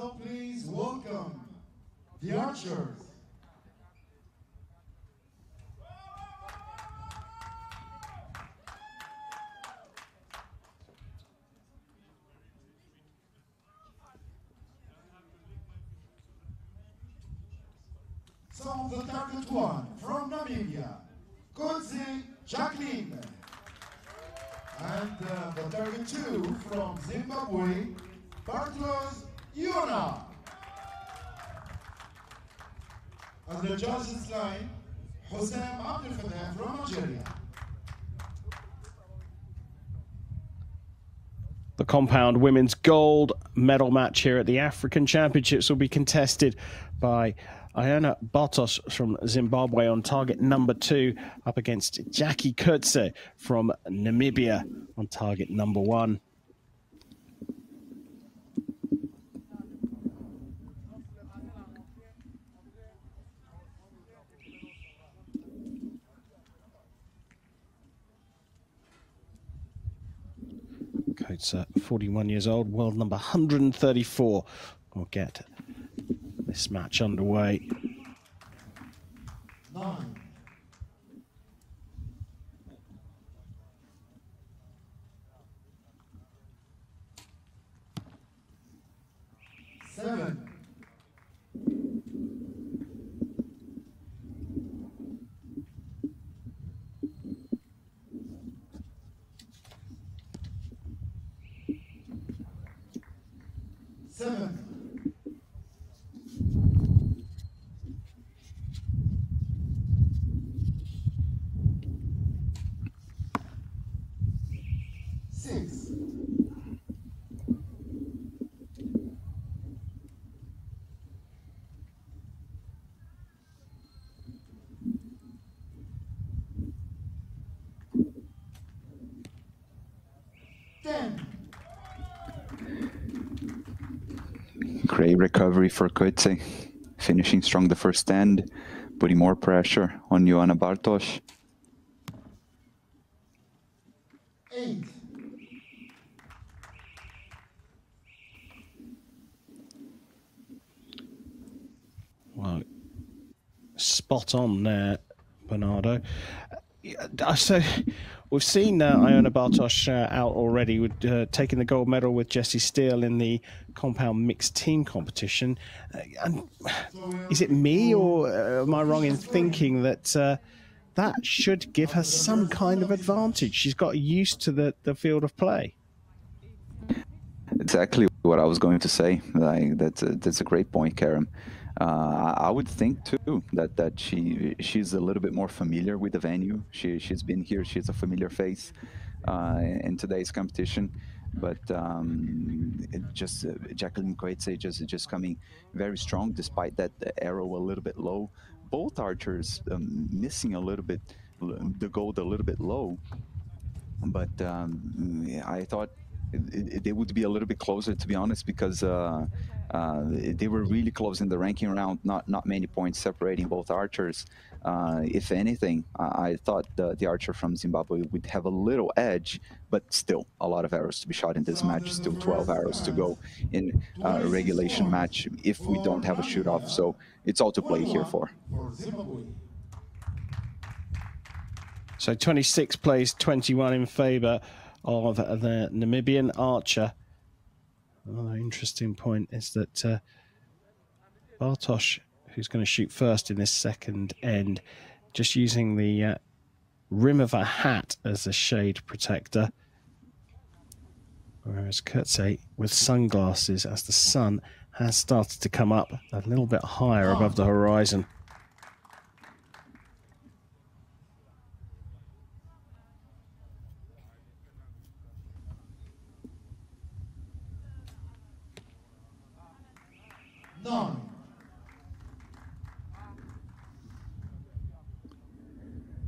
So please welcome the archers. So the target one from Namibia, Coetzee Jacqueline. And the target two from Zimbabwe, Bartosz Iona. And the judges line, Hossein Abdel Fattah from Algeria. The compound women's gold medal match here at the African Championships will be contested by Iona Bartosz from Zimbabwe on target number 2 up against Jacqueline Coetzee from Namibia on target number 1. Coetzee, 41 years old, world number 134, will get this match underway. 9. 7. 7. 6. 10. Great recovery for Coetzee, finishing strong the first end, putting more pressure on Iona Bartosz. 8. Well, spot on there, Bernardo. So we've seen Iona Bartosz out already with taking the gold medal with Jessie Steele in the compound mixed team competition. And is it me, or am I wrong in thinking that that should give her some kind of advantage? She's got used to the field of play. Exactly what I was going to say. Like that's a great point, Karen. I would think too that she's a little bit more familiar with the venue. She's been here. She's a familiar face in today's competition. But Jacqueline Coetzee just coming very strong despite that arrow a little bit low. Both archers missing a little bit the gold a little bit low. But I thought they would be a little bit closer, to be honest, because they were really close in the ranking round. Not many points separating both archers. If anything, I thought the archer from Zimbabwe would have a little edge, but still a lot of arrows to be shot in this match. Still 12 arrows to go in a regulation match if we don't have a shoot-off. So it's all to play here for. So 26 plays 21 in favour of the Namibian archer. Another interesting point is that Bartosz, who's going to shoot first in this second end, just using the rim of a hat as a shade protector, whereas Coetzee with sunglasses as the sun has started to come up a little bit higher above the horizon.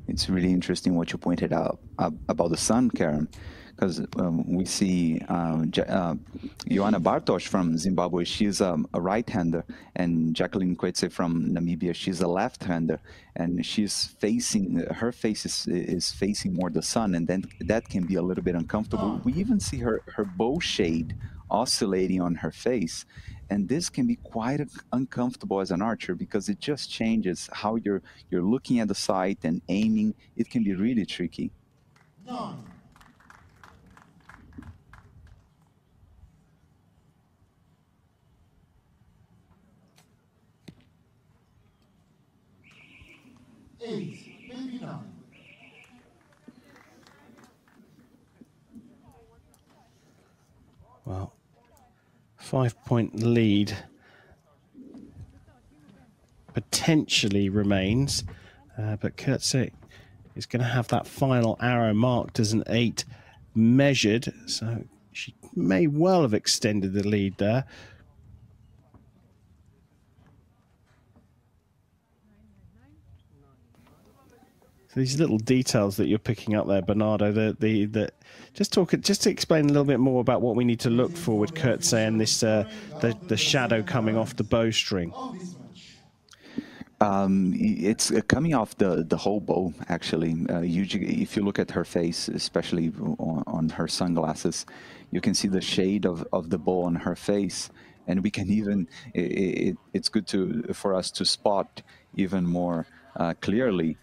It's really interesting what you pointed out about the sun, Karen, because we see Iona Bartosz from Zimbabwe, she's a right-hander, and Jacqueline Coetzee from Namibia, she's a left-hander, and she's facing, her face is facing more the sun, and then that can be a little bit uncomfortable. We even see her bow shade oscillating on her face, And this can be quite uncomfortable as an archer because it just changes how you're looking at the sight and aiming. It can be really tricky. 9. Maybe 9. Well, 5-point lead potentially remains, but Coetzee is going to have that final arrow marked as an 8 measured, so she may well have extended the lead there. So these little details that you're picking up there, Bernardo, just to explain a little bit more about what we need to look for with Coetzee and this the shadow coming off the bowstring. It's coming off the whole bow, actually. Usually, if you look at her face, especially on her sunglasses, you can see the shade of the bow on her face, and we can even it's good for us to spot even more clearly.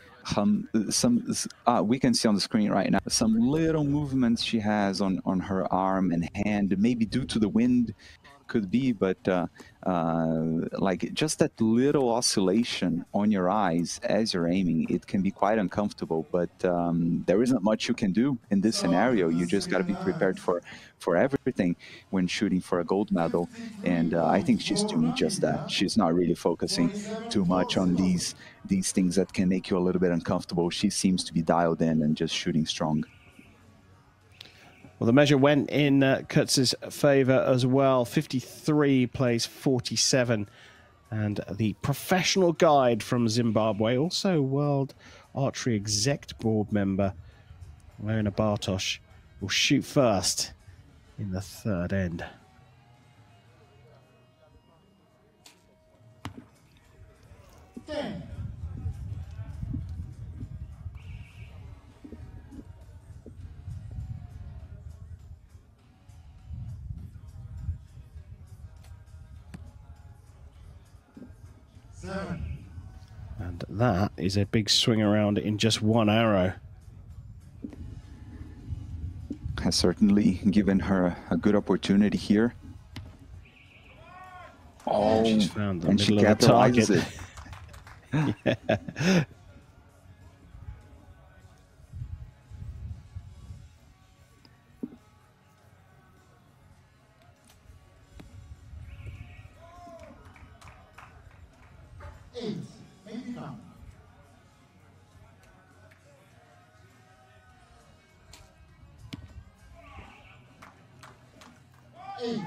We can see on the screen right now some little movements she has on her arm and hand, maybe due to the wind, could be, but like just that little oscillation on your eyes as you're aiming, it can be quite uncomfortable. But there isn't much you can do in this scenario. You just got to be prepared for everything when shooting for a gold medal, and I think she's doing just that. She's not really focusing too much on these things that can make you a little bit uncomfortable. She seems to be dialed in and just shooting strong. Well, the measure went in Coetzee's favour as well. 53 plays 47. And the professional guide from Zimbabwe, also World Archery Exec Board member, Iona Bartosz, will shoot first in the third end. And that is a big swing around in just one arrow. Has certainly given her a good opportunity here. Oh, she's found the and she middle of the target. Yeah. Maybe 9. 8.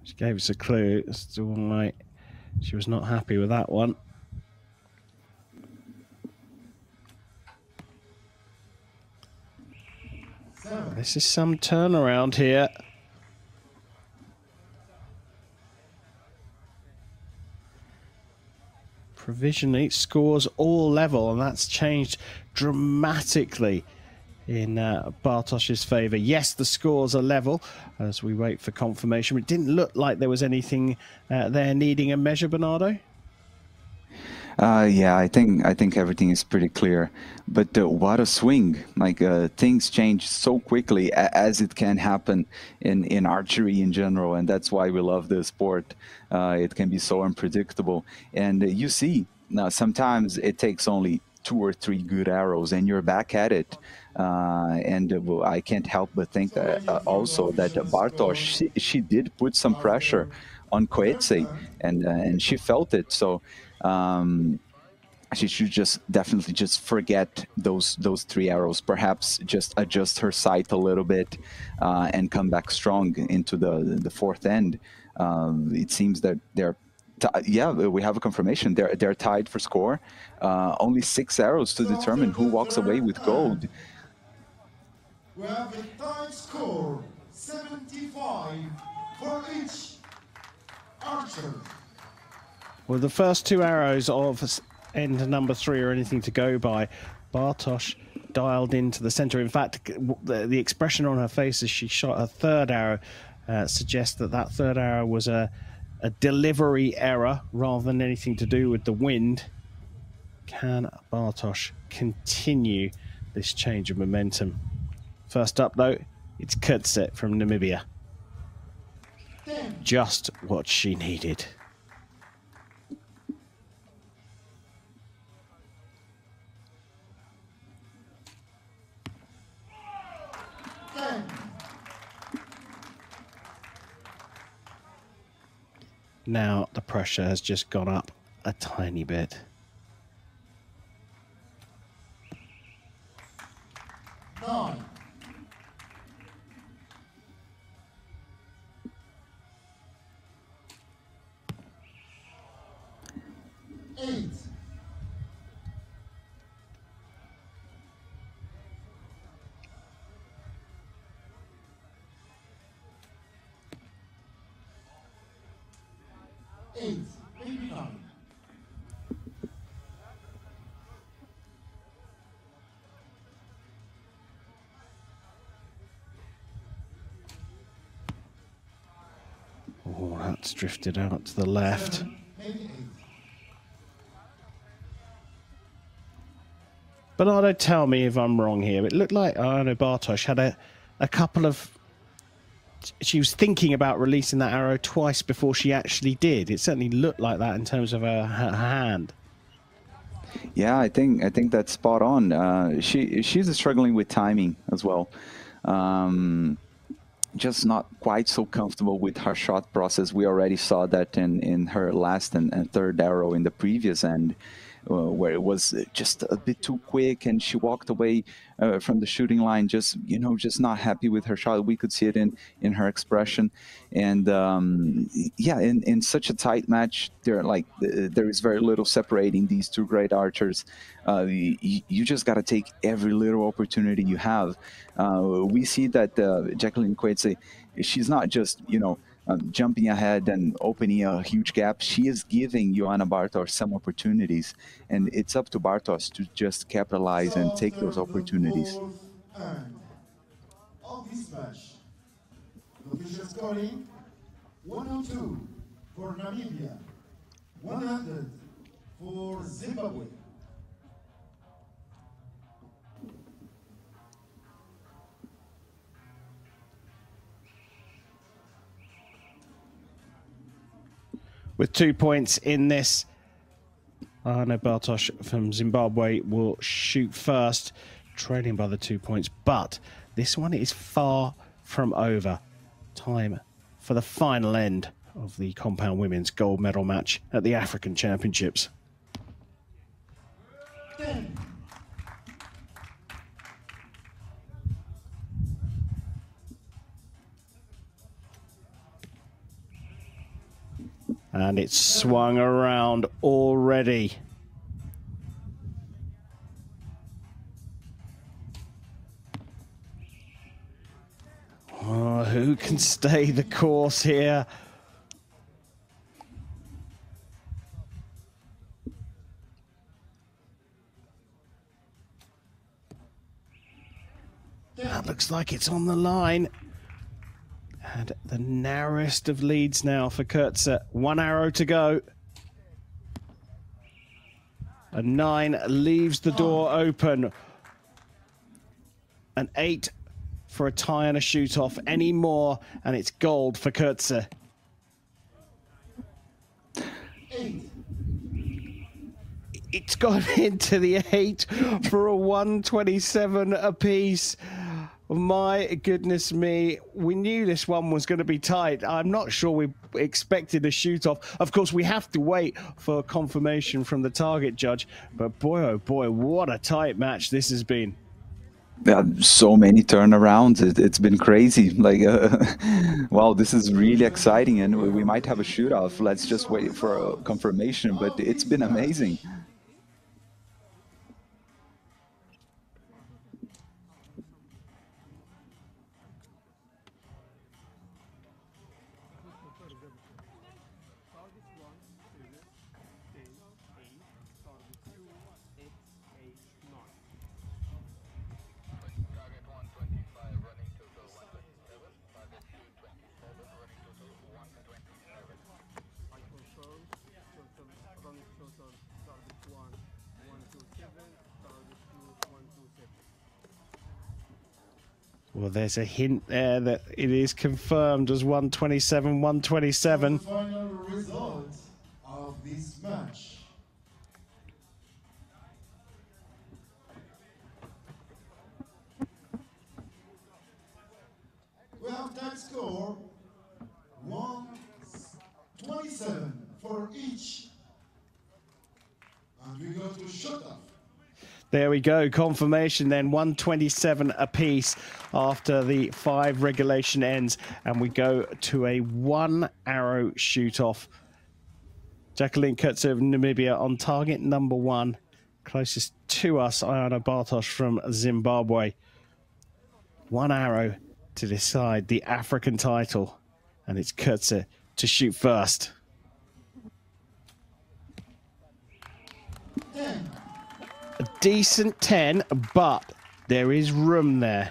She gave us a clue as to why she was not happy with that one. This is some turnaround here. Provisionally scores all level, and that's changed dramatically in Bartosz's favour. Yes, the scores are level as we wait for confirmation. It didn't look like there was anything there needing a measure, Bernardo. Yeah, I think everything is pretty clear. But what a swing! Like things change so quickly, as it can happen in archery in general, and that's why we love the sport. It can be so unpredictable, and you see now sometimes it takes only 2 or 3 good arrows, and you're back at it. And I can't help but think that also that Bartosz, she did put some pressure on Coetzee, and she felt it. So. She should definitely just forget those 3 arrows. Perhaps just adjust her sight a little bit and come back strong into the fourth end. It seems that they're we have a confirmation. They're tied for score. Only 6 arrows to determine who walks away with gold. We have a tied score, 75 for each archer. Well, the first 2 arrows of end number 3 are anything to go by. Bartosz dialed into the center. In fact, the expression on her face as she shot her 3rd arrow suggests that that third arrow was a delivery error rather than anything to do with the wind. Can Bartosz continue this change of momentum? First up, though, it's Coetzee from Namibia. Just what she needed. Now the pressure has just gone up a tiny bit. Nine. 8. 8. Maybe 9. Oh, that's drifted out to the left. 7, maybe 8. Bernardo, tell me if I'm wrong here. It looked like Iona Bartosz had a couple of... She was thinking about releasing that arrow twice before she actually did. It certainly looked like that in terms of her hand. Yeah, I think that's spot on. She's struggling with timing as well. Just not quite so comfortable with her shot process. We already saw that in her last and third arrow in the previous end, where it was just a bit too quick, and she walked away from the shooting line, just not happy with her shot. We could see it in her expression, and yeah, in such a tight match, there is very little separating these two great archers. You just got to take every little opportunity you have. We see that Jacqueline Coetzee, she's not just jumping ahead and opening a huge gap. She is giving Iona Bartosz some opportunities, and it's up to Bartosz to just capitalize and take those opportunities. Of this match, the official scoring 102 for Namibia, 100 for Zimbabwe. With 2 points in this, Iona Bartosz from Zimbabwe will shoot first, trailing by the 2 points. But this one is far from over. Time for the final end of the compound women's gold medal match at the African Championships. 10. And it's swung around already. Oh, who can stay the course here? That looks like it's on the line. And the narrowest of leads now for Coetzee. 1 arrow to go. A 9 leaves the door open. An 8 for a tie and a shoot-off. Any more, and it's gold for Coetzee. 8. It's gone into the 8 for a 127 apiece. My goodness me, we knew this one was going to be tight. I'm not sure we expected a shoot-off. Of course, we have to wait for confirmation from the target judge. But boy, oh boy, what a tight match this has been. Yeah, so many turnarounds. It's been crazy. Like, wow, this is really exciting, and we might have a shoot-off. Let's just wait for a confirmation, but it's been amazing. Well, there's a hint there that it is confirmed as 127, 127. The final result of this match. We have that score 127 for each. And we go to shut-off. There we go, confirmation then, 127 apiece after the 5 regulation ends, and we go to a 1-arrow shoot-off. Jacqueline Coetzee of Namibia on target number 1. Closest to us, Iona Bartosz from Zimbabwe. 1 arrow to decide the African title, and it's Coetzee to shoot first. 10. A decent 10, but there is room there.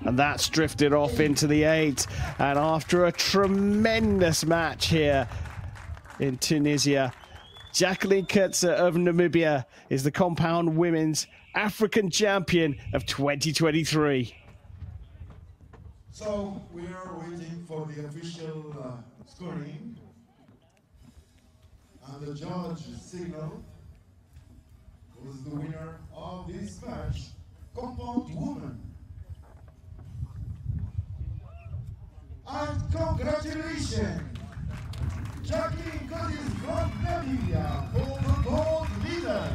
And that's drifted off into the 8. And after a tremendous match here in Tunisia, Jacqueline Coetzee of Namibia is the compound women's African champion of 2023. So we are waiting for the official scoring, and the judge signal who's the winner of this match, compound woman. And congratulations, Jacqueline Coetzee from Namibia for the gold medal.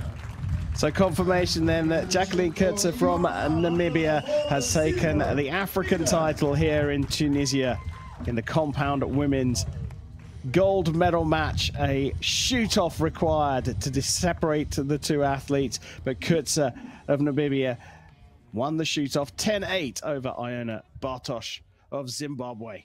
So confirmation then that Jacqueline Coetzee from Namibia has taken the African title here in Tunisia in the compound women's gold medal match. A shoot-off required to separate the 2 athletes, but Coetzee of Namibia won the shoot-off 10-8 over Iona Bartosz of Zimbabwe.